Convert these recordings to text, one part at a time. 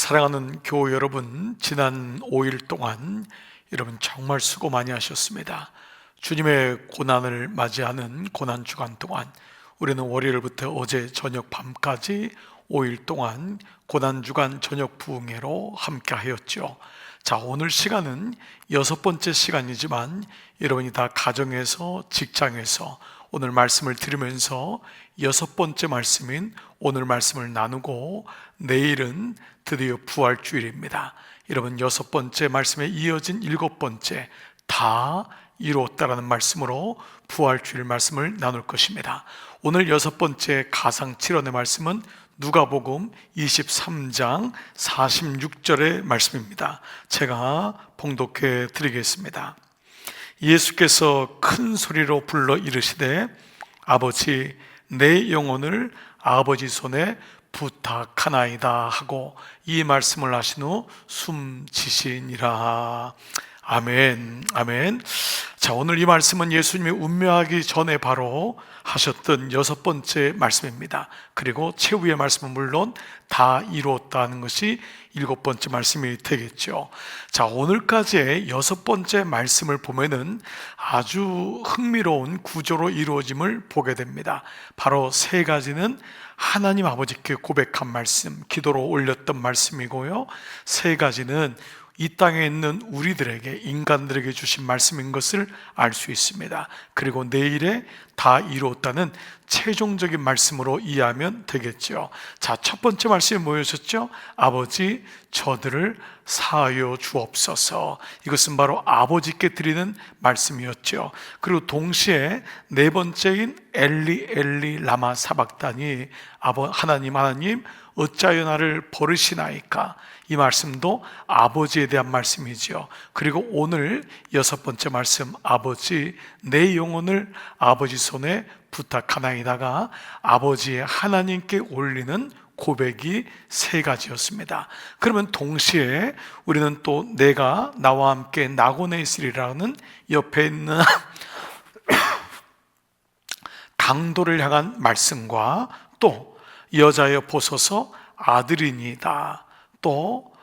사랑하는 교우 여러분, 지난 5일 동안 여러분 정말 수고 많이 하셨습니다. 주님의 고난을 맞이하는 고난 주간 동안 우리는 월요일부터 어제 저녁 밤까지 5일 동안 고난 주간 저녁 부흥회로 함께 하였죠. 자, 오늘 시간은 6번째 시간이지만 여러분이 다 가정에서, 직장에서 오늘 말씀을 들으면서 6번째 말씀인 오늘 말씀을 나누고, 내일은 드디어 부활주일입니다. 여러분 6번째 말씀에 이어진 7번째 다 이루었다라는 말씀으로 부활주일 말씀을 나눌 것입니다. 오늘 6번째 가상칠언의 말씀은 누가복음 23장 46절의 말씀입니다. 제가 봉독해 드리겠습니다. 예수께서 큰 소리로 불러 이르시되 아버지, 내 영혼을 아버지 손에 부탁하나이다 하고 이 말씀을 하신 후 숨지시니라. 아멘, 아멘. 자, 오늘 이 말씀은 예수님이 운명하기 전에 바로 하셨던 6번째 말씀입니다. 그리고 최후의 말씀은 물론 다 이루었다는 것이 7번째 말씀이 되겠죠. 자, 오늘까지의 6번째 말씀을 보면은 아주 흥미로운 구조로 이루어짐을 보게 됩니다. 바로 3가지는 하나님 아버지께 고백한 말씀, 기도로 올렸던 말씀이고요, 3가지는 이 땅에 있는 우리들에게, 인간들에게 주신 말씀인 것을 알 수 있습니다. 그리고 내일에 다 이루었다는 최종적인 말씀으로 이해하면 되겠죠. 자, 첫 번째 말씀이 뭐였었죠? 아버지, 저들을 사하여 주옵소서. 이것은 바로 아버지께 드리는 말씀이었죠. 그리고 동시에 4번째인 엘리 엘리 라마 사박다니, 하나님 어찌하여 나를 버리시나이까, 이 말씀도 아버지에 대한 말씀이죠. 그리고 오늘 6번째 말씀, 아버지, 내 영혼을 아버지 손에 부탁하나이다가 아버지의 하나님께 올리는 고백이 3가지였습니다. 그러면 동시에 우리는 또 내가 나와 함께 낙원에 있으리라는 옆에 있는 강도를 향한 말씀과, 또 여자여 보소서 아들이니이다, 또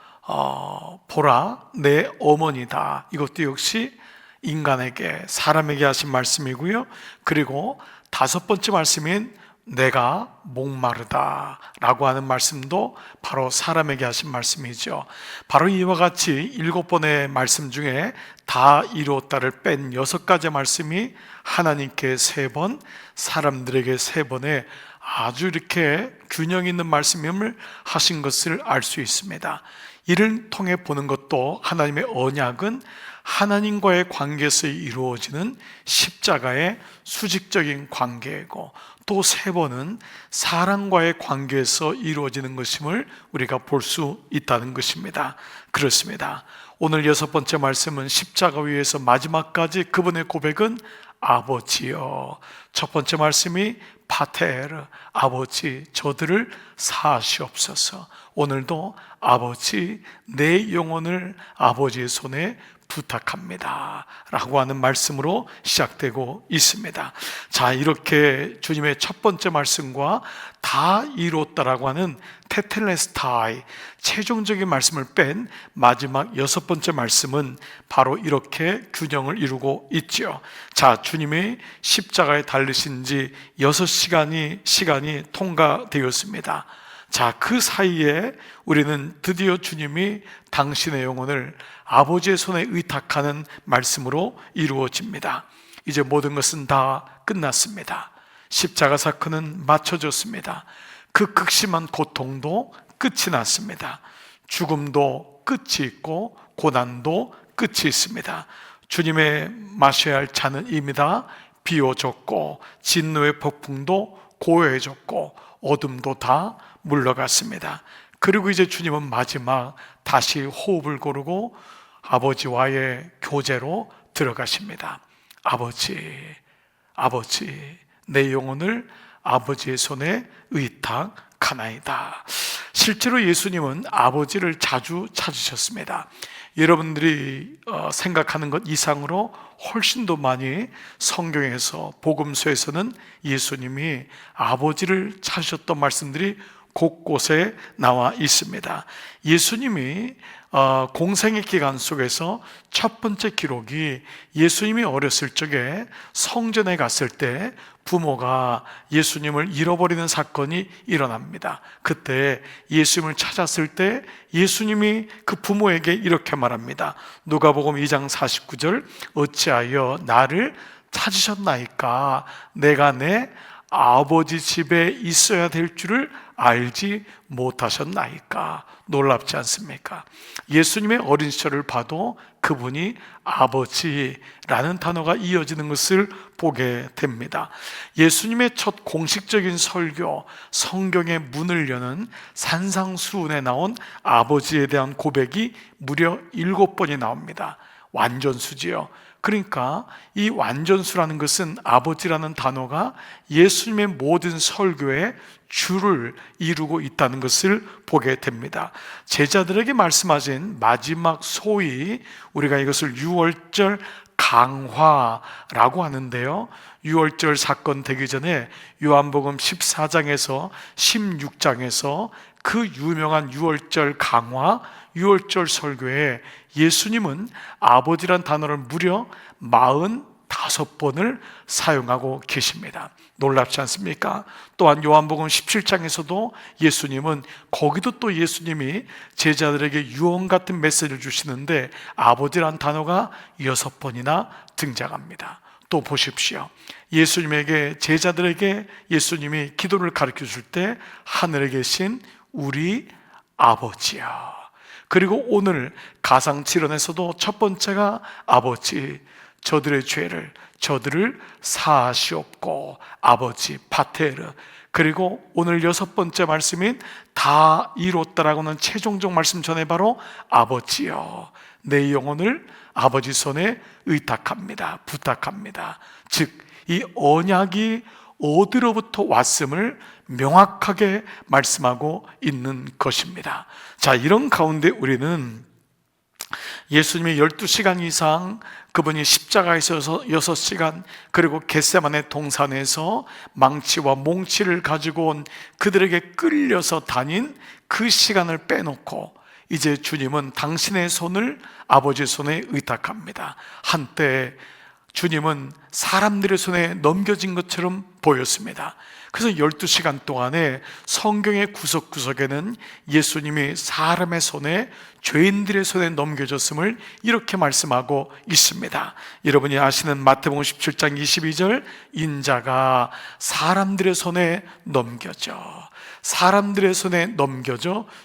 보라 내 어머니다, 이것도 역시 인간에게, 사람에게 하신 말씀이고요. 그리고 5번째 말씀인 내가 목마르다 라고 하는 말씀도 바로 사람에게 하신 말씀이죠. 바로 이와 같이 7번의 말씀 중에 다 이루었다를 뺀 6가지 말씀이 하나님께 3번, 사람들에게 3번의 아주 이렇게 균형 있는 말씀임을 하신 것을 알 수 있습니다. 이를 통해 보는 것도 하나님의 언약은 하나님과의 관계에서 이루어지는 십자가의 수직적인 관계이고, 또 3번은 사람과의 관계에서 이루어지는 것임을 우리가 볼 수 있다는 것입니다. 그렇습니다. 오늘 6번째 말씀은 십자가 위에서 마지막까지 그분의 고백은 아버지여. 첫 번째 말씀이 파테르, 아버지, 저들을 사하시옵소서. 오늘도 아버지, 내 영혼을 아버지의 손에 부탁합니다 라고 하는 말씀으로 시작되고 있습니다. 자, 이렇게 주님의 첫 번째 말씀과 다 이루었다라고 하는 테텔레스타이, 최종적인 말씀을 뺀 마지막 6번째 말씀은 바로 이렇게 균형을 이루고 있죠. 자, 주님이 십자가에 달리신 지 6시간이 통과되었습니다. 자, 그 사이에 우리는 드디어 주님이 당신의 영혼을 아버지의 손에 의탁하는 말씀으로 이루어집니다. 이제 모든 것은 다 끝났습니다. 십자가 사건은 마쳐졌습니다. 그 극심한 고통도 끝이 났습니다. 죽음도 끝이 있고 고난도 끝이 있습니다. 주님의 마셔야 할 잔은 이미 다 비워졌고, 진노의 폭풍도 고요해졌고, 어둠도 다 물러갔습니다. 그리고 이제 주님은 마지막 다시 호흡을 고르고 아버지와의 교제로 들어가십니다. 아버지, 내 영혼을 아버지의 손에 의탁하나이다. 실제로 예수님은 아버지를 자주 찾으셨습니다. 여러분들이 생각하는 것 이상으로 훨씬 더 많이 성경에서, 복음서에서는 예수님이 아버지를 찾으셨던 말씀들이 곳곳에 나와 있습니다. 예수님이 공생의 기간 속에서 첫 번째 기록이 예수님이 어렸을 적에 성전에 갔을 때 부모가 예수님을 잃어버리는 사건이 일어납니다. 그때 예수님을 찾았을 때 예수님이 그 부모에게 이렇게 말합니다. 누가복음 2장 49절, 어찌하여 나를 찾으셨나이까? 내가 내 아버지 집에 있어야 될 줄을 알지 못하셨나이까? 놀랍지 않습니까? 예수님의 어린 시절을 봐도 그분이 아버지라는 단어가 이어지는 것을 보게 됩니다. 예수님의 첫 공식적인 설교, 성경의 문을 여는 산상수훈에 나온 아버지에 대한 고백이 무려 7번이 나옵니다. 완전수지요. 그러니까 이 완전수라는 것은 아버지라는 단어가 예수님의 모든 설교의 주를 이루고 있다는 것을 보게 됩니다. 제자들에게 말씀하신 마지막 소위 우리가 이것을 유월절 강화라고 하는데요, 유월절 사건 되기 전에 요한복음 14장에서 16장에서 그 유명한 유월절 강화, 유월절 설교에 예수님은 아버지란 단어를 무려 45번을 사용하고 계십니다. 놀랍지 않습니까? 또한 요한복음 17장에서도 예수님은, 거기도 또 예수님이 제자들에게 유언 같은 메시지를 주시는데 아버지란 단어가 6번이나 등장합니다. 또 보십시오. 예수님에게, 제자들에게 예수님이 기도를 가르쳐 줄 때 하늘에 계신 우리 아버지야. 그리고 오늘 가상칠언에서도 첫 번째가 아버지, 저들의 죄를 저들을 사하시옵고, 아버지 파테르. 그리고 오늘 6번째 말씀인 다 이뤘다라고는 최종적 말씀 전에 바로 아버지여, 내 영혼을 아버지 손에 의탁합니다, 부탁합니다. 즉 이 언약이 어디로부터 왔음을 명확하게 말씀하고 있는 것입니다. 자, 이런 가운데 우리는 예수님이 12시간 이상, 그분이 십자가에 있어서 6시간, 그리고 겟세마네 동산에서 망치와 몽치를 가지고 온 그들에게 끌려서 다닌 그 시간을 빼놓고 이제 주님은 당신의 손을 아버지의 손에 의탁합니다. 한때 주님은 사람들의 손에 넘겨진 것처럼 보였습니다. 그래서 12시간 동안에 성경의 구석구석에는 예수님이 사람의 손에, 죄인들의 손에 넘겨졌음을 이렇게 말씀하고 있습니다. 여러분이 아시는 마태복음 17장 22절, 인자가 사람들의 손에 넘겨져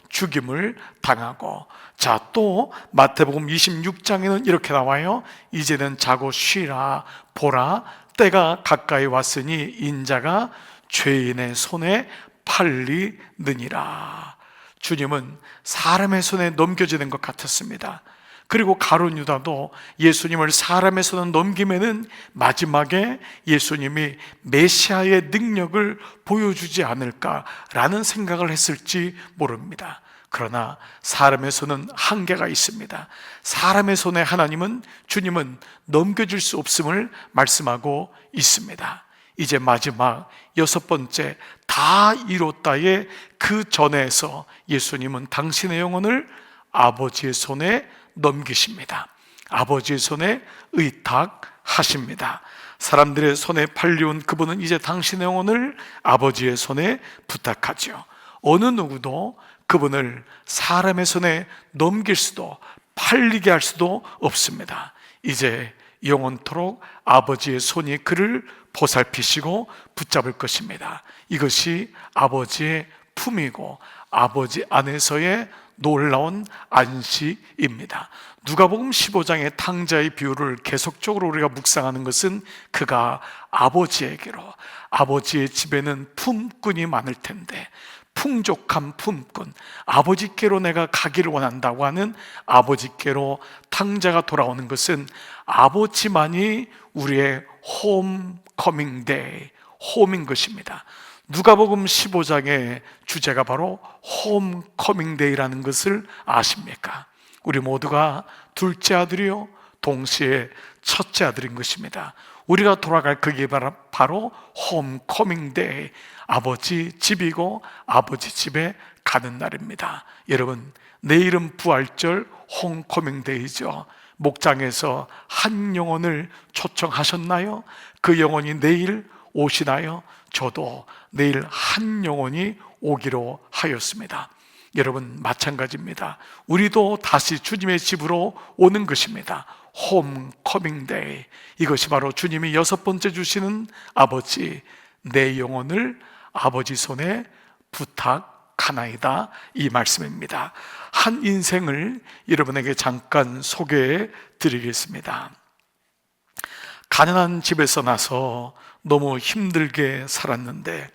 죽임을 당하고, 자, 또 마태복음 26장에는 이렇게 나와요. 이제는 자고 쉬라, 보라, 때가 가까이 왔으니 인자가 죄인의 손에 팔리느니라. 주님은 사람의 손에 넘겨지는 것 같았습니다. 그리고 가룟 유다도 예수님을 사람의 손에 넘기면은 마지막에 예수님이 메시아의 능력을 보여주지 않을까라는 생각을 했을지 모릅니다. 그러나 사람의 손은 한계가 있습니다. 사람의 손에 하나님은, 주님은 넘겨줄 수 없음을 말씀하고 있습니다. 이제 마지막 6번째 다 이뤘다의 그 전에서 예수님은 당신의 영혼을 아버지의 손에 넘기십니다. 아버지의 손에 의탁하십니다. 사람들의 손에 팔려온 그분은 이제 당신의 영혼을 아버지의 손에 부탁하죠. 어느 누구도 그분을 사람의 손에 넘길 수도 팔리게 할 수도 없습니다. 이제 영원토록 아버지의 손이 그를 보살피시고 붙잡을 것입니다. 이것이 아버지의 품이고 아버지 안에서의 놀라운 안식입니다. 누가복음 15장의 탕자의 비유를 계속적으로 우리가 묵상하는 것은 그가 아버지에게로, 아버지의 집에는 품꾼이 많을 텐데 풍족한 품꾼, 아버지께로 내가 가기를 원한다고 하는 아버지께로 탕자가 돌아오는 것은 아버지만이 우리의 홈커밍 데이, 홈인 것입니다. 누가복음 15장의 주제가 바로 홈커밍 데이라는 것을 아십니까? 우리 모두가 둘째 아들이요, 동시에 첫째 아들인 것입니다. 우리가 돌아갈 그게 바로 홈커밍 데이, 아버지 집이고 아버지 집에 가는 날입니다. 여러분, 내일은 부활절 홈커밍 데이죠. 목장에서 한 영혼을 초청하셨나요? 그 영혼이 내일 오시나요? 저도 내일 한 영혼이 오기로 하였습니다. 여러분, 마찬가지입니다. 우리도 다시 주님의 집으로 오는 것입니다. 홈커밍 데이. 이것이 바로 주님이 6번째 주시는 아버지, 내 영혼을 아버지 손에 부탁하나이다, 이 말씀입니다. 한 인생을 여러분에게 잠깐 소개해 드리겠습니다. 가난한 집에서 나서 너무 힘들게 살았는데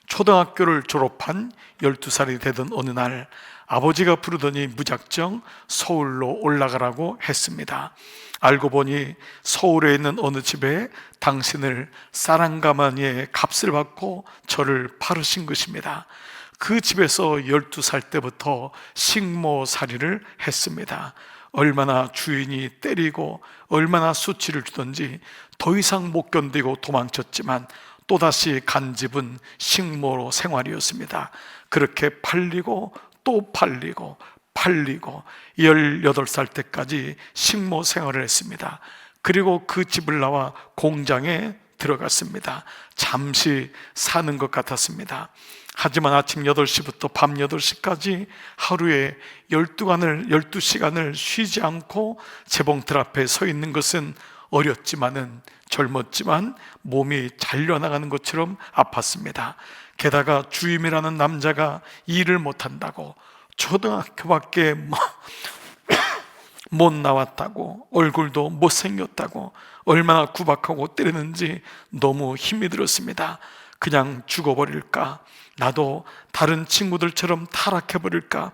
초등학교를 졸업한 12살이 되던 어느 날 아버지가 부르더니 무작정 서울로 올라가라고 했습니다. 알고 보니 서울에 있는 어느 집에 당신을 쌀한가마니에 값을 받고 저를 바르신 것입니다. 그 집에서 12살 때부터 식모살이를 했습니다. 얼마나 주인이 때리고 얼마나 수치를 주든지 더 이상 못 견디고 도망쳤지만 또다시 간 집은 식모로 생활이었습니다. 그렇게 팔리고 또 팔리고 18살 때까지 식모 생활을 했습니다. 그리고 그 집을 나와 공장에 들어갔습니다. 잠시 사는 것 같았습니다. 하지만 아침 8시부터 밤 8시까지 하루에 12시간을 쉬지 않고 재봉틀 앞에 서 있는 것은 어렸지만은 젊었지만 몸이 잘려나가는 것처럼 아팠습니다. 게다가 주임이라는 남자가 일을 못한다고, 초등학교밖에 못 나왔다고, 얼굴도 못생겼다고 얼마나 구박하고 때리는지 너무 힘이 들었습니다. 그냥 죽어버릴까, 나도 다른 친구들처럼 타락해버릴까,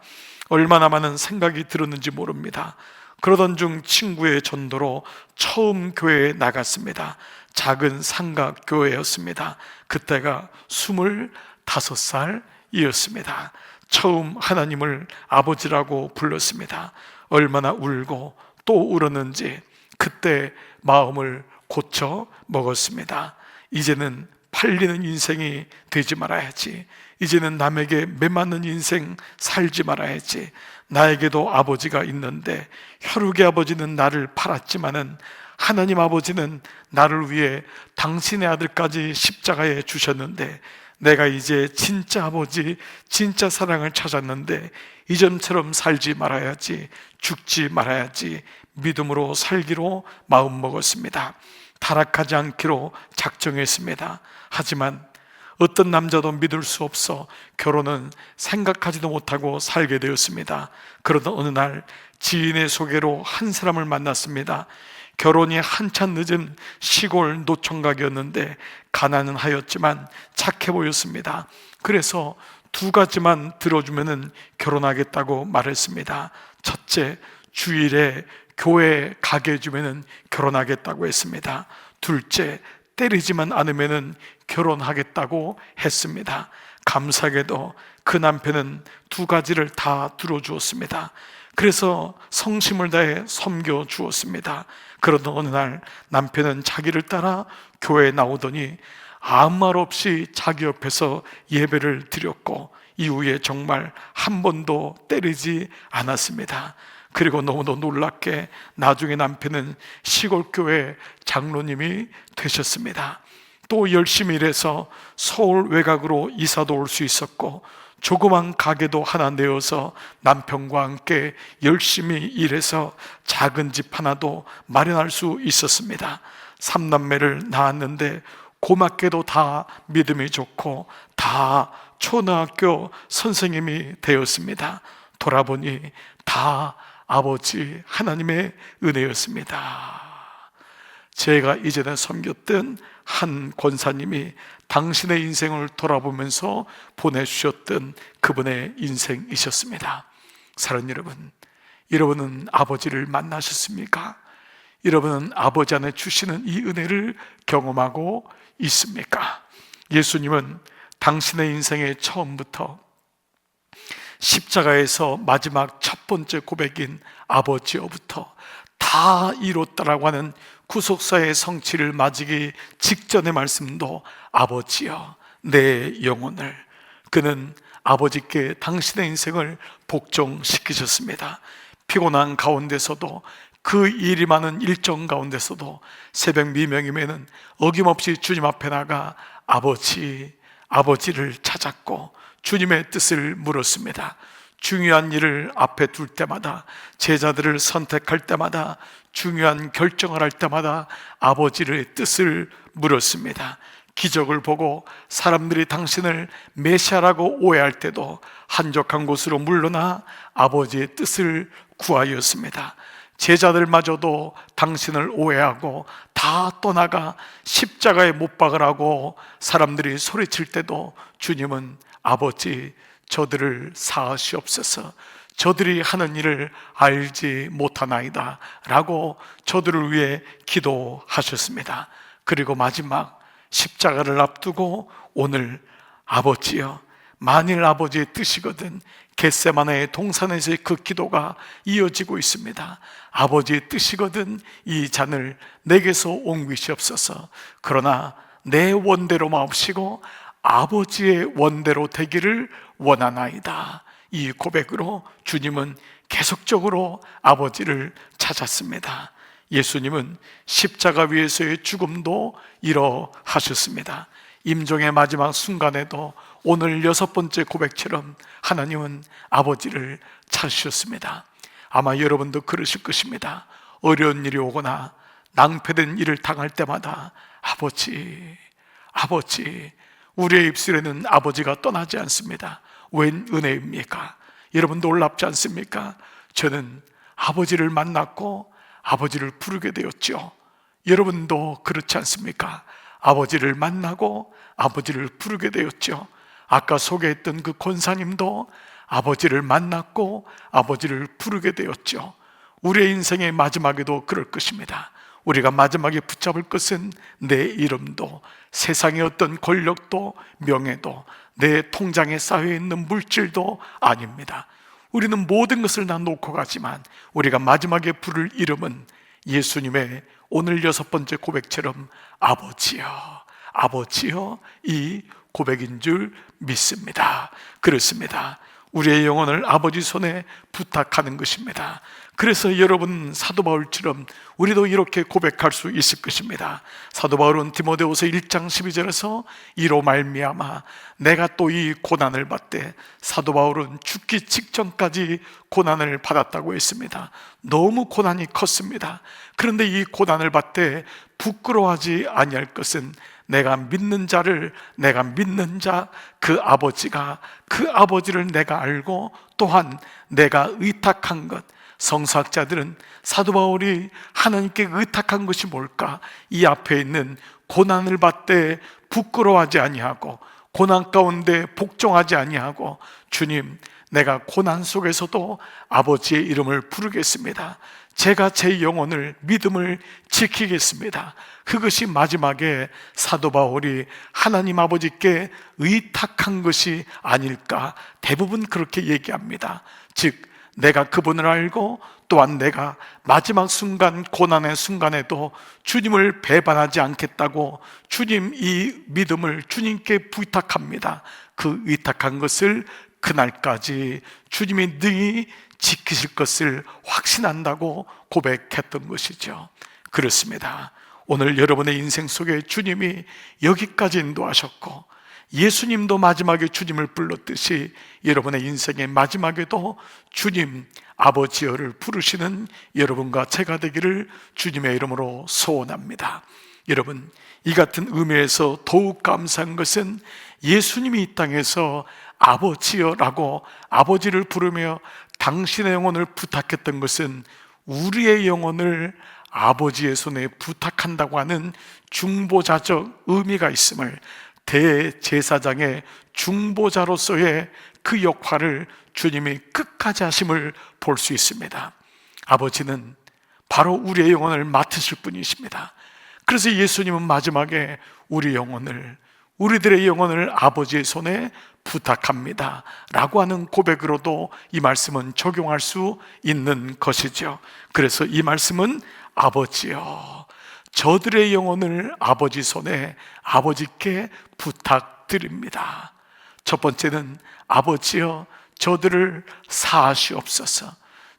얼마나 많은 생각이 들었는지 모릅니다. 그러던 중 친구의 전도로 처음 교회에 나갔습니다. 작은 상가교회였습니다. 그때가 25살이었습니다. 처음 하나님을 아버지라고 불렀습니다. 얼마나 울고 또 울었는지 그때 마음을 고쳐 먹었습니다. 이제는 팔리는 인생이 되지 말아야지. 이제는 남에게 매맞는 인생 살지 말아야지. 나에게도 아버지가 있는데 혈육의 아버지는 나를 팔았지만은 하나님 아버지는 나를 위해 당신의 아들까지 십자가에 주셨는데 내가 이제 진짜 아버지, 진짜 사랑을 찾았는데 이전처럼 살지 말아야지, 죽지 말아야지 믿음으로 살기로 마음먹었습니다. 타락하지 않기로 작정했습니다. 하지만 어떤 남자도 믿을 수 없어 결혼은 생각하지도 못하고 살게 되었습니다. 그러던 어느 날 지인의 소개로 한 사람을 만났습니다. 결혼이 한참 늦은 시골 노총각이었는데 가난은 하였지만 착해 보였습니다. 그래서 2가지만 들어주면 결혼하겠다고 말했습니다. 첫째, 주일에 교회에 가게 해주면 결혼하겠다고 했습니다. 둘째, 때리지만 않으면 결혼하겠다고 했습니다. 감사하게도 그 남편은 2가지를 다 들어주었습니다. 그래서 성심을 다해 섬겨 주었습니다. 그러던 어느 날 남편은 자기를 따라 교회에 나오더니 아무 말 없이 자기 옆에서 예배를 드렸고 이후에 정말 한 번도 때리지 않았습니다. 그리고 너무도 놀랍게 나중에 남편은 시골교회 장로님이 되셨습니다. 또 열심히 일해서 서울 외곽으로 이사도 올 수 있었고 조그만 가게도 하나 내어서 남편과 함께 열심히 일해서 작은 집 하나도 마련할 수 있었습니다. 3남매를 낳았는데 고맙게도 다 믿음이 좋고 다 초등학교 선생님이 되었습니다. 돌아보니 다 아버지 하나님의 은혜였습니다. 제가 이전에 섬겼던 한 권사님이 당신의 인생을 돌아보면서 보내주셨던 그분의 인생이셨습니다. 사랑하는 여러분, 여러분은 아버지를 만나셨습니까? 여러분은 아버지 안에 주시는 이 은혜를 경험하고 있습니까? 예수님은 당신의 인생의 처음부터 십자가에서 마지막 첫 번째 고백인 아버지여부터 다 이뤘다라고 하는 구속사의 성취를 맞이기 직전의 말씀도 아버지여 내 영혼을, 그는 아버지께 당신의 인생을 복종시키셨습니다. 피곤한 가운데서도, 그 일이 많은 일정 가운데서도 새벽 미명이면은 어김없이 주님 앞에 나가 아버지를 찾았고 주님의 뜻을 물었습니다. 중요한 일을 앞에 둘 때마다, 제자들을 선택할 때마다, 중요한 결정을 할 때마다 아버지의 뜻을 물었습니다. 기적을 보고 사람들이 당신을 메시아라고 오해할 때도 한적한 곳으로 물러나 아버지의 뜻을 구하였습니다. 제자들마저도 당신을 오해하고 다 떠나가 십자가에 못 박으라고 사람들이 소리칠 때도 주님은 아버지, 저들을 사하시옵소서, 저들이 하는 일을 알지 못하나이다 라고 저들을 위해 기도하셨습니다. 그리고 마지막 십자가를 앞두고 오늘 아버지여, 만일 아버지의 뜻이거든, 겟세마네의 동산에서의 그 기도가 이어지고 있습니다. 아버지의 뜻이거든 이 잔을 내게서 옮기시옵소서, 그러나 내 원대로 마옵시고 아버지의 원대로 되기를 원하나이다. 이 고백으로 주님은 계속적으로 아버지를 찾았습니다. 예수님은 십자가 위에서의 죽음도 이뤄하셨습니다. 임종의 마지막 순간에도 오늘 6번째 고백처럼 하나님은 아버지를 찾으셨습니다. 아마 여러분도 그러실 것입니다. 어려운 일이 오거나 낭패된 일을 당할 때마다 아버지, 우리의 입술에는 아버지가 떠나지 않습니다. 웬 은혜입니까? 여러분 놀랍지 않습니까? 저는 아버지를 만났고 아버지를 부르게 되었죠. 여러분도 그렇지 않습니까? 아버지를 만나고 아버지를 부르게 되었죠. 아까 소개했던 그 권사님도 아버지를 만났고 아버지를 부르게 되었죠. 우리의 인생의 마지막에도 그럴 것입니다. 우리가 마지막에 붙잡을 것은 내 이름도, 세상의 어떤 권력도, 명예도, 내 통장에 쌓여있는 물질도 아닙니다. 우리는 모든 것을 다 놓고 가지만 우리가 마지막에 부를 이름은 예수님의 오늘 6번째 고백처럼 아버지여, 이 고백인 줄 믿습니다. 그렇습니다. 우리의 영혼을 아버지 손에 부탁하는 것입니다. 그래서 여러분, 사도 바울처럼 우리도 이렇게 고백할 수 있을 것입니다. 사도 바울은 디모데후서 1장 12절에서 이로 말미암아 내가 또 이 고난을 받되, 사도 바울은 죽기 직전까지 고난을 받았다고 했습니다. 너무 고난이 컸습니다. 그런데 이 고난을 받되 부끄러워하지 아니할 것은 내가 믿는 자, 그 아버지를 내가 알고 또한 내가 의탁한 것. 성서학자들은 사도 바울이 하나님께 의탁한 것이 뭘까? 이 앞에 있는 고난을 받되 부끄러워하지 아니하고 고난 가운데 복종하지 아니하고, 주님, 내가 고난 속에서도 아버지의 이름을 부르겠습니다. 제가 제 영혼을, 믿음을 지키겠습니다. 그것이 마지막에 사도 바울이 하나님 아버지께 의탁한 것이 아닐까, 대부분 그렇게 얘기합니다. 즉, 내가 그분을 알고 또한 내가 마지막 순간, 고난의 순간에도 주님을 배반하지 않겠다고 주님, 이 믿음을 주님께 부탁합니다. 그 의탁한 것을 그날까지 주님이 능히 지키실 것을 확신한다고 고백했던 것이죠. 그렇습니다. 오늘 여러분의 인생 속에 주님이 여기까지 인도하셨고, 예수님도 마지막에 주님을 불렀듯이 여러분의 인생의 마지막에도 주님, 아버지여를 부르시는 여러분과 제가 되기를 주님의 이름으로 소원합니다. 여러분, 이 같은 의미에서 더욱 감사한 것은 예수님이 이 땅에서 아버지여라고 아버지를 부르며 당신의 영혼을 부탁했던 것은 우리의 영혼을 아버지의 손에 부탁한다고 하는 중보자적 의미가 있음을, 대제사장의 중보자로서의 그 역할을 주님이 끝까지 하심을 볼 수 있습니다. 아버지는 바로 우리의 영혼을 맡으실 분이십니다. 그래서 예수님은 마지막에 우리 영혼을 우리들의 영혼을 아버지의 손에 부탁합니다 라고 하는 고백으로도 이 말씀은 적용할 수 있는 것이죠. 그래서 이 말씀은 아버지여, 저들의 영혼을 아버지 손에 아버지께 부탁드립니다. 첫 번째는 아버지여, 저들을 사하시옵소서,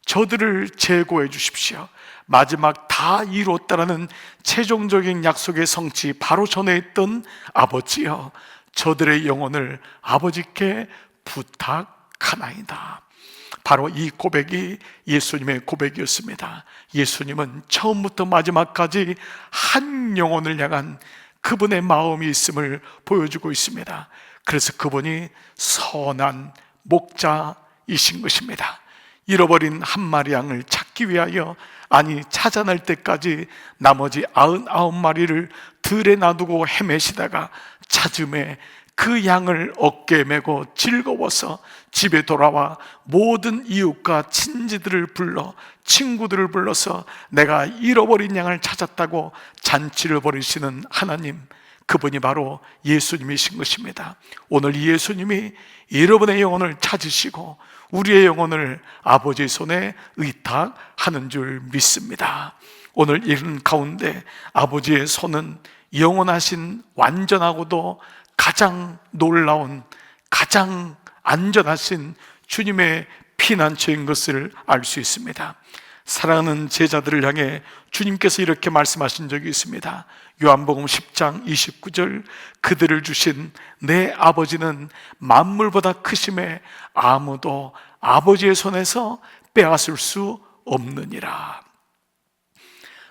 저들을 제거해 주십시오. 마지막 다 이뤘다라는 최종적인 약속의 성취 바로 전에 있던 아버지여, 저들의 영혼을 아버지께 부탁하나이다. 바로 이 고백이 예수님의 고백이었습니다. 예수님은 처음부터 마지막까지 한 영혼을 향한 그분의 마음이 있음을 보여주고 있습니다. 그래서 그분이 선한 목자이신 것입니다. 잃어버린 한 마리 양을 찾기 위하여, 아니 찾아낼 때까지 나머지 99마리를 들에 놔두고 헤매시다가 찾음에 그 양을 어깨에 메고 즐거워서 집에 돌아와 모든 이웃과 친지들을 불러, 친구들을 불러서 내가 잃어버린 양을 찾았다고 잔치를 벌이시는 하나님, 그분이 바로 예수님이신 것입니다. 오늘 이 예수님이 여러분의 영혼을 찾으시고 우리의 영혼을 아버지의 손에 의탁하는 줄 믿습니다. 오늘 이런 가운데 아버지의 손은 영원하신 완전하고도 가장 놀라운, 가장 안전하신 주님의 피난처인 것을 알 수 있습니다. 사랑하는 제자들을 향해 주님께서 이렇게 말씀하신 적이 있습니다. 요한복음 10장 29절, 그들을 주신 내 아버지는 만물보다 크심에 아무도 아버지의 손에서 빼앗을 수 없느니라.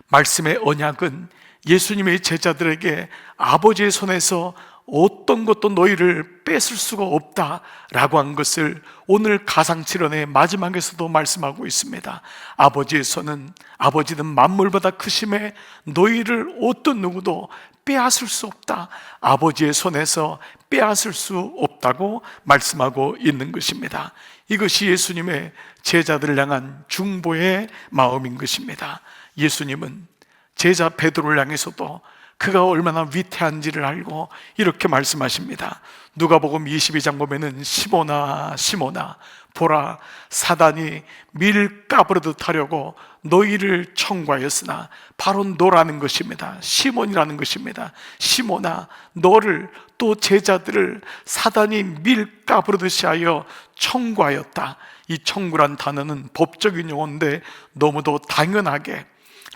말씀의 언약은 예수님의 제자들에게 아버지의 손에서 어떤 것도 너희를 뺏을 수가 없다라고 한 것을 오늘 가상칠언의 마지막에서도 말씀하고 있습니다. 아버지의 손은, 아버지는 만물보다 크심에 너희를 어떤 누구도 빼앗을 수 없다, 아버지의 손에서 빼앗을 수 없다고 말씀하고 있는 것입니다. 이것이 예수님의 제자들을 향한 중보의 마음인 것입니다. 예수님은 제자 베드로를 향해서도 그가 얼마나 위태한지를 알고 이렇게 말씀하십니다. 누가복음 22장 보면은 시몬아 시몬아 보라, 사단이 밀 까부르듯 하려고 너희를 청구하였으나, 바로 너라는 것입니다. 시몬이라는 것입니다. 시몬아, 너를, 또 제자들을 사단이 밀 까부르듯이 하여 청구하였다. 이 청구란 단어는 법적인 용어인데 너무도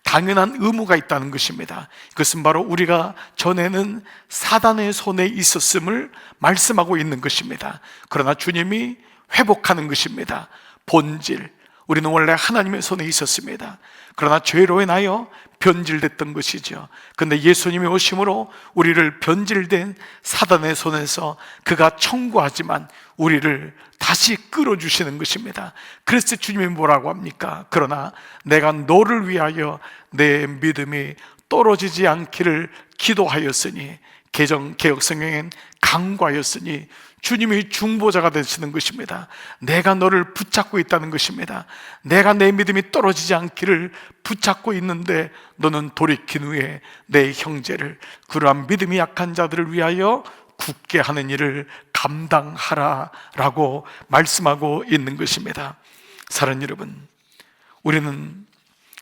당연한 의무가 있다는 것입니다. 그것은 바로 우리가 전에는 사단의 손에 있었음을 말씀하고 있는 것입니다. 그러나 주님이 회복하는 것입니다. 본질, 우리는 원래 하나님의 손에 있었습니다. 그러나 죄로 인하여 변질됐던 것이죠. 그런데 예수님이 오심으로 우리를 변질된 사단의 손에서 그가 청구하지만 우리를 다시 끌어주시는 것입니다. 그래서 주님이 뭐라고 합니까? 그러나 내가 너를 위하여 내 믿음이 떨어지지 않기를 기도하였으니, 개역성경엔 간구하였으니, 주님이 중보자가 되시는 것입니다. 내가 너를 붙잡고 있다는 것입니다. 내가 내 믿음이 떨어지지 않기를 붙잡고 있는데 너는 돌이킨 후에 내 형제를, 그러한 믿음이 약한 자들을 위하여 굳게 하는 일을 감당하라 라고 말씀하고 있는 것입니다. 사랑하는 여러분, 우리는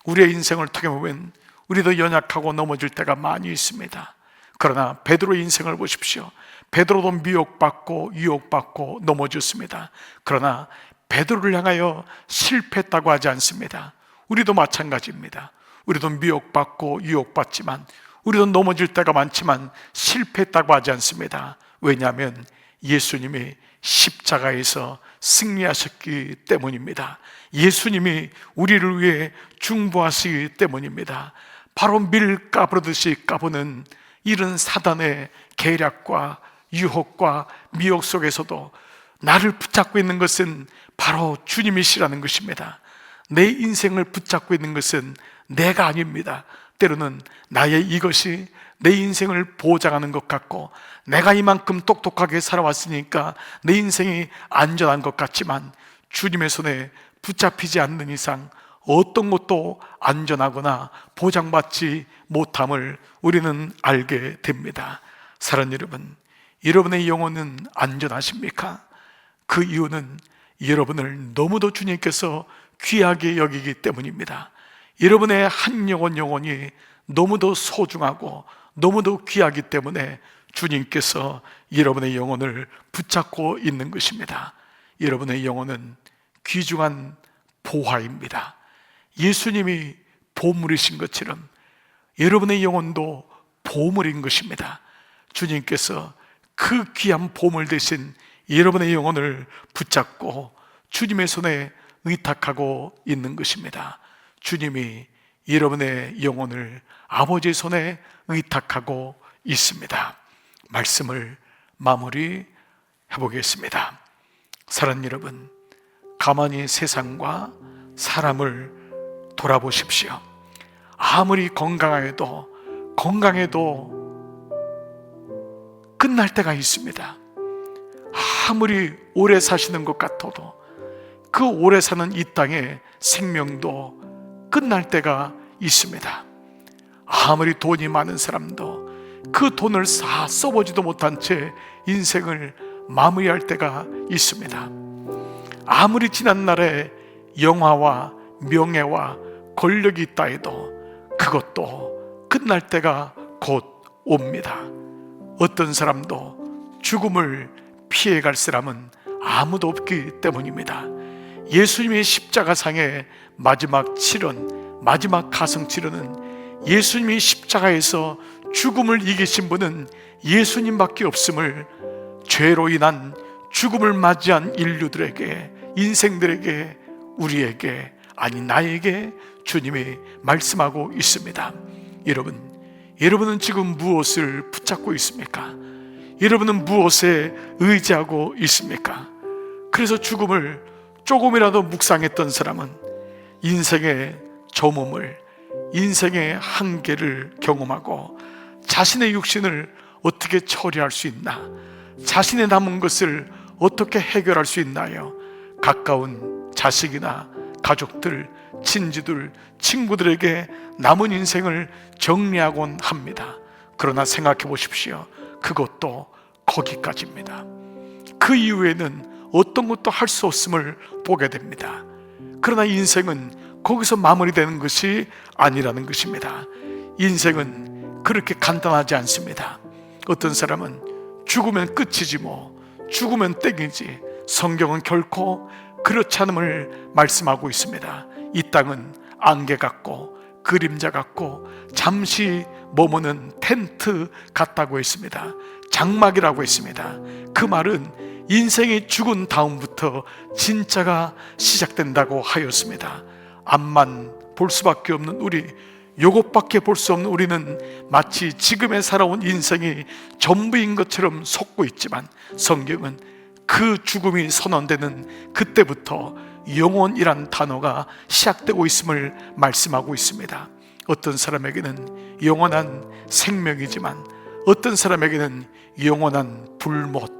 우리의 인생을 통해 보면 우리도 연약하고 넘어질 때가 많이 있습니다. 그러나 베드로의 인생을 보십시오. 베드로도 미혹받고 유혹받고 넘어졌습니다. 그러나 베드로를 향하여 실패했다고 하지 않습니다. 우리도 마찬가지입니다. 우리도 미혹받고 유혹받지만, 우리도 넘어질 때가 많지만 실패했다고 하지 않습니다. 왜냐하면 예수님이 십자가에서 승리하셨기 때문입니다. 예수님이 우리를 위해 중보하시기 때문입니다. 바로 밀 까부르듯이 까부는 이런 사단의 계략과 유혹과 미혹 속에서도 나를 붙잡고 있는 것은 바로 주님이시라는 것입니다. 내 인생을 붙잡고 있는 것은 내가 아닙니다. 때로는 나의 이것이 내 인생을 보장하는 것 같고, 내가 이만큼 똑똑하게 살아왔으니까 내 인생이 안전한 것 같지만, 주님의 손에 붙잡히지 않는 이상 어떤 것도 안전하거나 보장받지 못함을 우리는 알게 됩니다. 사랑하는 여러분, 여러분의 영혼은 안전하십니까? 그 이유는 여러분을 너무도 주님께서 귀하게 여기기 때문입니다. 여러분의 한 영혼이 너무도 소중하고 너무도 귀하기 때문에 주님께서 여러분의 영혼을 붙잡고 있는 것입니다. 여러분의 영혼은 귀중한 보화입니다. 예수님이 보물이신 것처럼 여러분의 영혼도 보물인 것입니다. 주님께서 그 귀한 보물 대신 여러분의 영혼을 붙잡고 주님의 손에 의탁하고 있는 것입니다. 주님이 여러분의 영혼을 아버지의 손에 의탁하고 있습니다. 말씀을 마무리해 보겠습니다. 사랑하는 여러분, 가만히 세상과 사람을 돌아보십시오. 아무리 건강해도 끝날 때가 있습니다. 아무리 오래 사시는 것 같아도 그 오래 사는 이 땅의 생명도 끝날 때가 있습니다. 아무리 돈이 많은 사람도 그 돈을 다 써보지도 못한 채 인생을 마무리할 때가 있습니다. 아무리 지난날에 영화와 명예와 권력이 있다 해도 그것도 끝날 때가 곧 옵니다. 어떤 사람도 죽음을 피해갈 사람은 아무도 없기 때문입니다. 예수님의 십자가상의 마지막 치른, 마지막 가승치르는 예수님이 십자가에서 죽음을 이기신 분은 예수님밖에 없음을 죄로 인한 죽음을 맞이한 인류들에게, 인생들에게, 우리에게, 아니 나에게 주님이 말씀하고 있습니다. 여러분은 지금 무엇을 붙잡고 있습니까? 여러분은 무엇에 의지하고 있습니까? 그래서 죽음을 조금이라도 묵상했던 사람은 인생의 저몸을, 인생의 한계를 경험하고 자신의 육신을 어떻게 처리할 수 있나, 자신의 남은 것을 어떻게 해결할 수 있나요? 가까운 자식이나 가족들, 친지들, 친구들에게 남은 인생을 정리하곤 합니다. 그러나 생각해 보십시오. 그것도 거기까지입니다. 그 이후에는 어떤 것도 할 수 없음을 보게 됩니다. 그러나 인생은 거기서 마무리되는 것이 아니라는 것입니다. 인생은 그렇게 간단하지 않습니다. 어떤 사람은 죽으면 끝이지 뭐, 죽으면 땡이지. 성경은 결코 그렇지 않음을 말씀하고 있습니다. 이 땅은 안개 같고 그림자 같고 잠시 머무는 텐트 같다고 했습니다. 장막이라고 했습니다. 그 말은 인생이 죽은 다음부터 진짜가 시작된다고 하였습니다. 앞만 볼 수밖에 없는 우리, 요것밖에 볼 수 없는 우리는 마치 지금에 살아온 인생이 전부인 것처럼 속고 있지만 성경은 그 죽음이 선언되는 그때부터 영혼이란 단어가 시작되고 있음을 말씀하고 있습니다. 어떤 사람에게는 영원한 생명이지만 어떤 사람에게는 영원한 불못,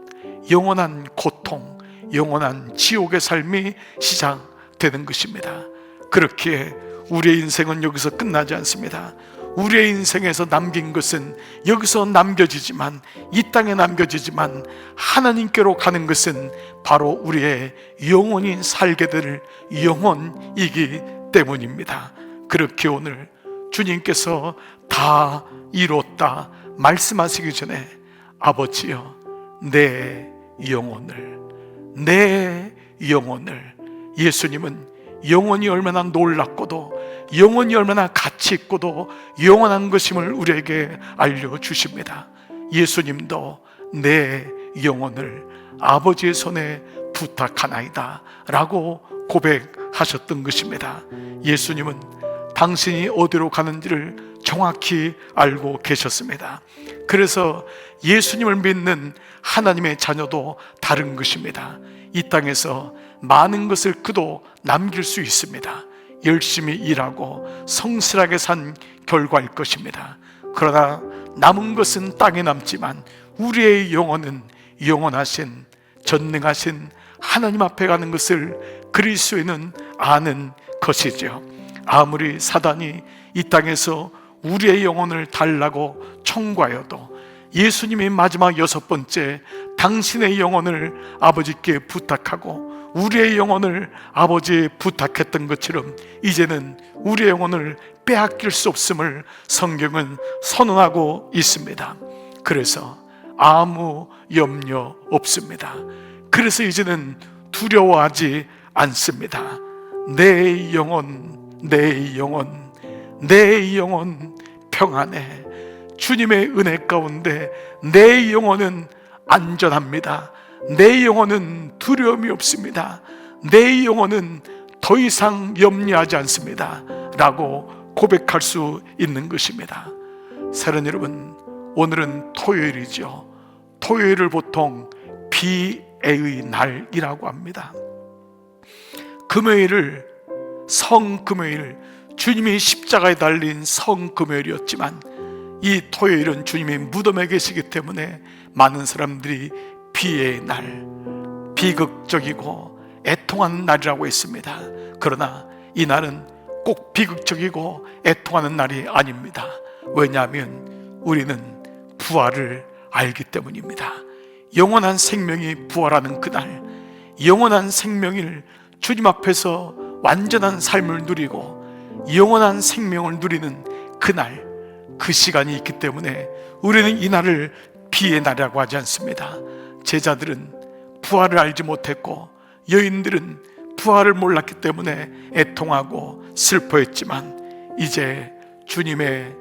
영원한 고통, 영원한 지옥의 삶이 시작되는 것입니다. 그렇기에 우리의 인생은 여기서 끝나지 않습니다. 우리의 인생에서 남긴 것은 여기서 남겨지지만, 이 땅에 남겨지지만 하나님께로 가는 것은 바로 우리의 영혼이 살게 될 영혼이기 때문입니다. 그렇게 오늘 주님께서 다 이뤘다 말씀하시기 전에 아버지여, 내 영혼을, 예수님은 영혼이 얼마나 놀랍고도 영혼이 얼마나 가치 있고도 영원한 것임을 우리에게 알려주십니다. 예수님도 내 영혼을 아버지의 손에 부탁하나이다 라고 고백하셨던 것입니다. 예수님은 당신이 어디로 가는지를 정확히 알고 계셨습니다. 그래서 예수님을 믿는 하나님의 자녀도 다른 것입니다. 이 땅에서 많은 것을 그도 남길 수 있습니다. 열심히 일하고 성실하게 산 결과일 것입니다. 그러나 남은 것은 땅에 남지만 우리의 영혼은 영원하신 전능하신 하나님 앞에 가는 것을 그리스도인은 아는 것이죠. 아무리 사단이 이 땅에서 우리의 영혼을 달라고 청구하여도 예수님이 마지막 6번째 당신의 영혼을 아버지께 부탁하고 우리의 영혼을 아버지에 부탁했던 것처럼 이제는 우리의 영혼을 빼앗길 수 없음을 성경은 선언하고 있습니다. 그래서 아무 염려 없습니다. 그래서 이제는 두려워하지 않습니다. 내 영혼, 내 영혼, 내 영혼 평안해. 주님의 은혜 가운데 내 영혼은 안전합니다. 내 영혼은 두려움이 없습니다. 내 영혼은 더 이상 염려하지 않습니다 라고 고백할 수 있는 것입니다. 사랑하는 여러분, 오늘은 토요일이죠. 토요일을 보통 비애의 날이라고 합니다. 금요일을 성금요일, 주님이 십자가에 달린 성금요일이었지만 이 토요일은 주님이 무덤에 계시기 때문에 많은 사람들이 비애의 날, 비극적이고 애통하는 날이라고 했습니다. 그러나 이 날은 꼭 비극적이고 애통하는 날이 아닙니다. 왜냐하면 우리는 부활을 알기 때문입니다. 영원한 생명이 부활하는 그날, 영원한 생명을 주님 앞에서 완전한 삶을 누리고 영원한 생명을 누리는 그날, 그 시간이 있기 때문에 우리는 이 날을 비의 날이라고 하지 않습니다. 제자들은 부활을 알지 못했고 여인들은 부활을 몰랐기 때문에 애통하고 슬퍼했지만 이제 주님의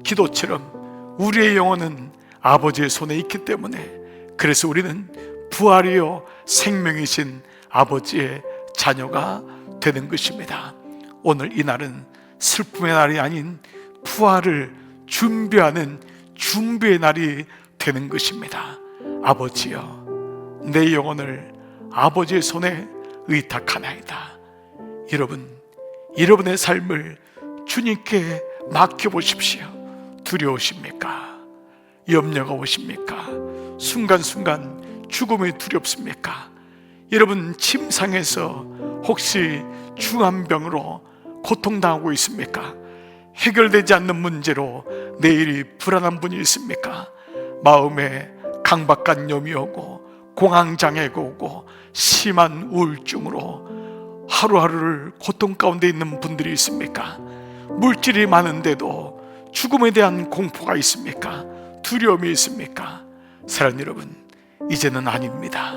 기도처럼 우리의 영혼은 아버지의 손에 있기 때문에, 그래서 우리는 부활이요 생명이신 아버지의 자녀가 되는 것입니다. 오늘 이 날은 슬픔의 날이 아닌 부활을 준비하는 준비의 날이 되는 것입니다. 아버지여, 내 영혼을 아버지의 손에 의탁하나이다. 여러분, 여러분의 삶을 주님께 맡겨보십시오. 두려우십니까? 염려가 오십니까? 순간순간 죽음이 두렵습니까? 여러분, 침상에서 혹시 중환병으로 고통당하고 있습니까? 해결되지 않는 문제로 내일이 불안한 분이 있습니까? 마음에 강박관념이 오고 공황장애가 오고 심한 우울증으로 하루하루를 고통 가운데 있는 분들이 있습니까? 물질이 많은데도 죽음에 대한 공포가 있습니까? 두려움이 있습니까? 사랑하는 여러분, 이제는 아닙니다.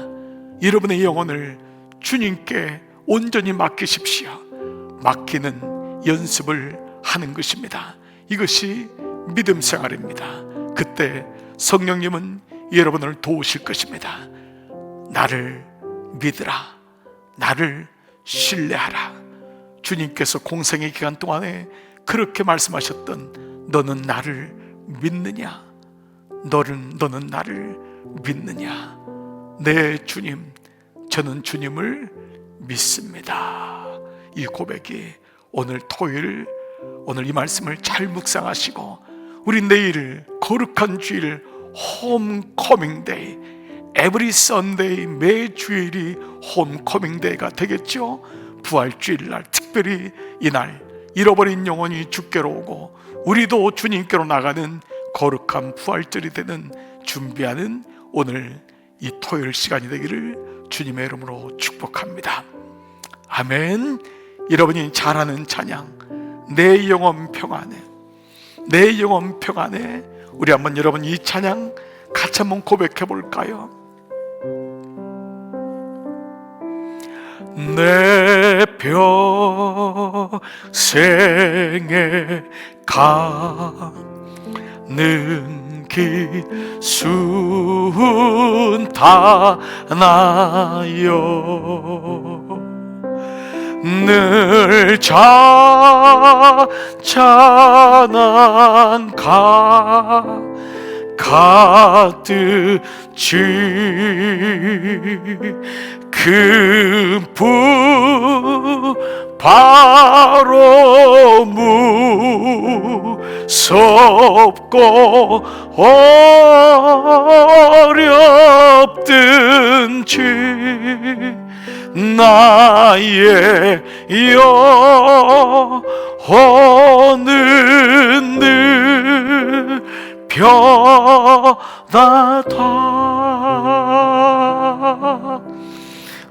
여러분의 영혼을 주님께 온전히 맡기십시오. 맡기는 연습을 하는 것입니다. 이것이 믿음 생활입니다. 그때 성령님은 여러분을 도우실 것입니다. 나를 믿으라, 나를 신뢰하라. 주님께서 공생의 기간 동안에 그렇게 말씀하셨던, 너는 나를 믿느냐? 너는 나를 믿느냐? 네 주님, 저는 주님을 믿습니다. 이 고백이 오늘 토요일, 오늘 이 말씀을 잘 묵상하시고 우리 내일 거룩한 주일 홈커밍 데이, 에브리 선데이, 매 주일이 홈커밍 데이가 되겠죠. 부활주일날 특별히 이날 잃어버린 영혼이 주께로 오고 우리도 주님께로 나가는 거룩한 부활절이 되는 준비하는 오늘 이 토요일 시간이 되기를 주님의 이름으로 축복합니다. 아멘. 여러분이 잘하는 찬양, 내 영혼 평안해, 내 영혼 평안해. 우리 한번 여러분 이 찬양 같이 한번 고백해 볼까요? 내 평생에 가는 길 순탄하여 늘 찬찬한 가득지 금품 바로 무섭고 어렵든지 나의 영혼은 늘 평안하리라.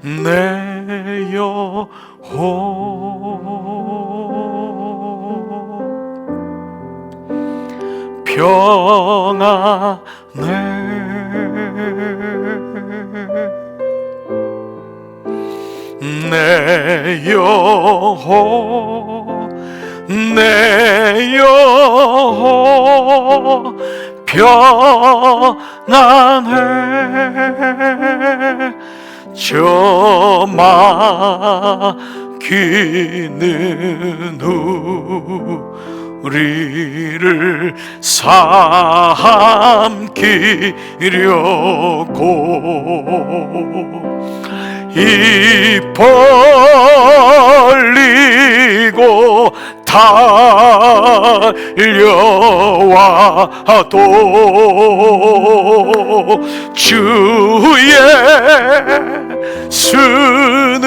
내 영혼 평안해. 내 영혼 평안해. 저 막히는 우리를 삼키려고 입 벌리고 달려와도 주의 수는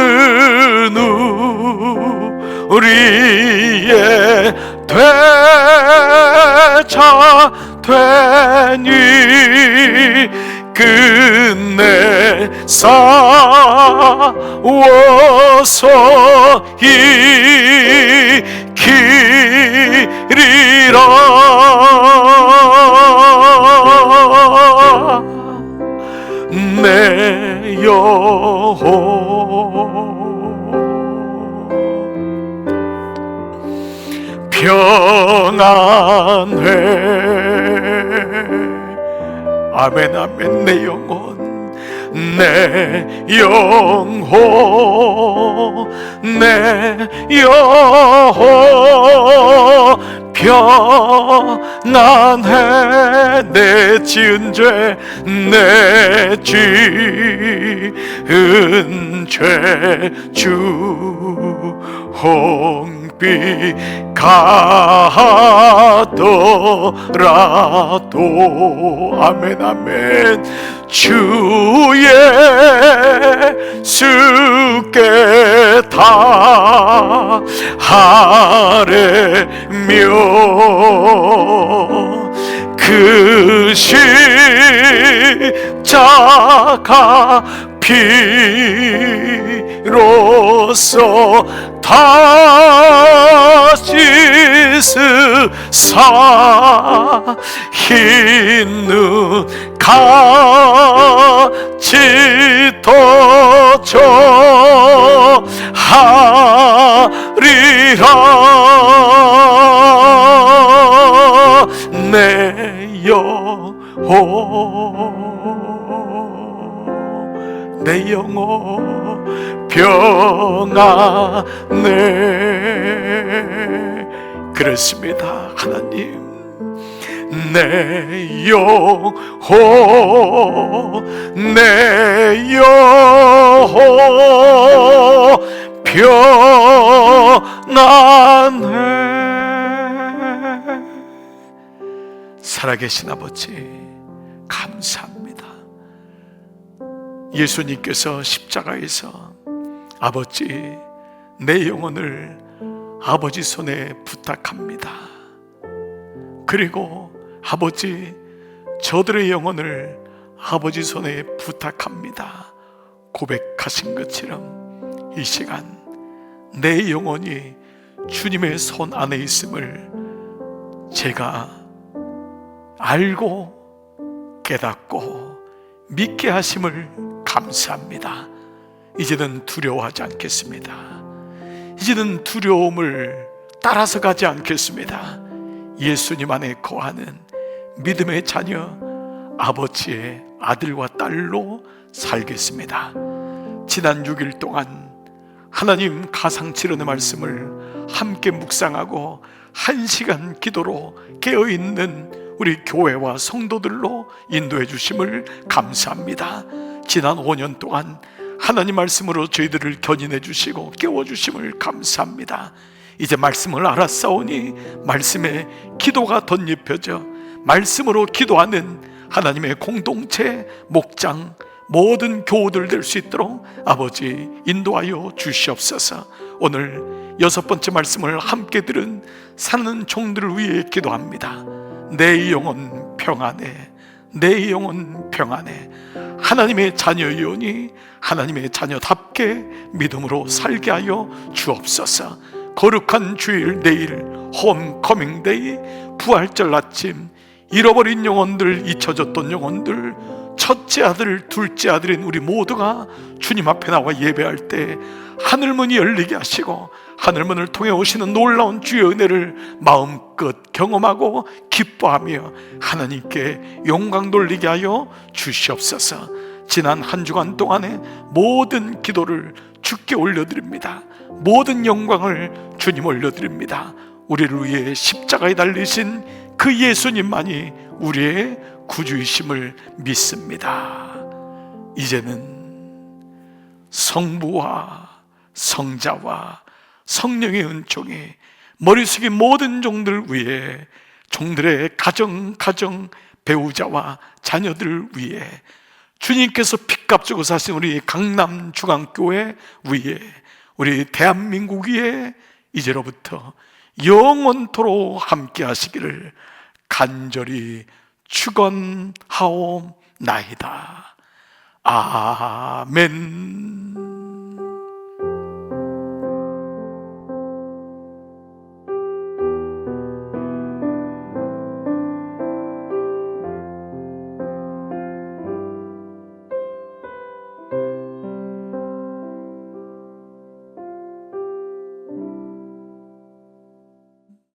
우리의 되자 되니 끝내 싸워서 이기리라. 내 영혼 평안해. 아멘 아멘. 내 영혼 평안해. 내 지은 죄 내 지은 죄 주 홍빛 가더라도 아멘 아멘. 주의 수께 다 하래며 그 십자가 피로써 다시 스사 흰눈 같이 터져 하리라. 내 영혼 내 영혼 평안해. 그렇습니다 하나님. 내 영혼 평안해. 살아계신 아버지 감사합니다. 예수님께서 십자가에서 아버지 내 영혼을 아버지 손에 부탁합니다. 그리고 아버지 저들의 영혼을 아버지 손에 부탁합니다 고백하신 것처럼 이 시간 내 영혼이 주님의 손 안에 있음을 제가 알고 깨닫고 믿게 하심을 감사합니다. 이제는 두려워하지 않겠습니다. 이제는 두려움을 따라서 가지 않겠습니다. 예수님 안에 거하는 믿음의 자녀 아버지의 아들과 딸로 살겠습니다. 지난 6일 동안 하나님 가상치료의 말씀을 함께 묵상하고 1시간 기도로 깨어있는 우리 교회와 성도들로 인도해 주심을 감사합니다. 지난 5년 동안 하나님 말씀으로 저희들을 견인해 주시고 깨워 주심을 감사합니다. 이제 말씀을 알았사오니 말씀에 기도가 덧입혀져 말씀으로 기도하는 하나님의 공동체, 목장, 모든 교우들 될 수 있도록 아버지 인도하여 주시옵소서. 오늘 6번째 말씀을 함께 들은 사는 종들을 위해 기도합니다. 내 영혼 평안해. 내 영혼 평안해. 하나님의 자녀이오니 하나님의 자녀답게 믿음으로 살게 하여 주옵소서. 거룩한 주일 내일 홈커밍데이, 부활절 아침, 잃어버린 영혼들, 잊혀졌던 영혼들, 첫째 아들, 둘째 아들인 우리 모두가 주님 앞에 나와 예배할 때 하늘문이 열리게 하시고 하늘문을 통해 오시는 놀라운 주의 은혜를 마음껏 경험하고 기뻐하며 하나님께 영광 돌리게 하여 주시옵소서. 지난 한 주간 동안에 모든 기도를 주께 올려드립니다. 모든 영광을 주님 올려드립니다. 우리를 위해 십자가에 달리신 그 예수님만이 우리의 구주이심을 믿습니다. 이제는 성부와 성자와 성령의 은총이 머릿속의 모든 종들 위해, 종들의 가정 배우자와 자녀들 위해, 주님께서 피값 주고 사신 우리 강남 중앙교회 위에, 우리 대한민국 위에 이제로부터 영원토록 함께 하시기를 간절히 축원하옵나이다. 아멘.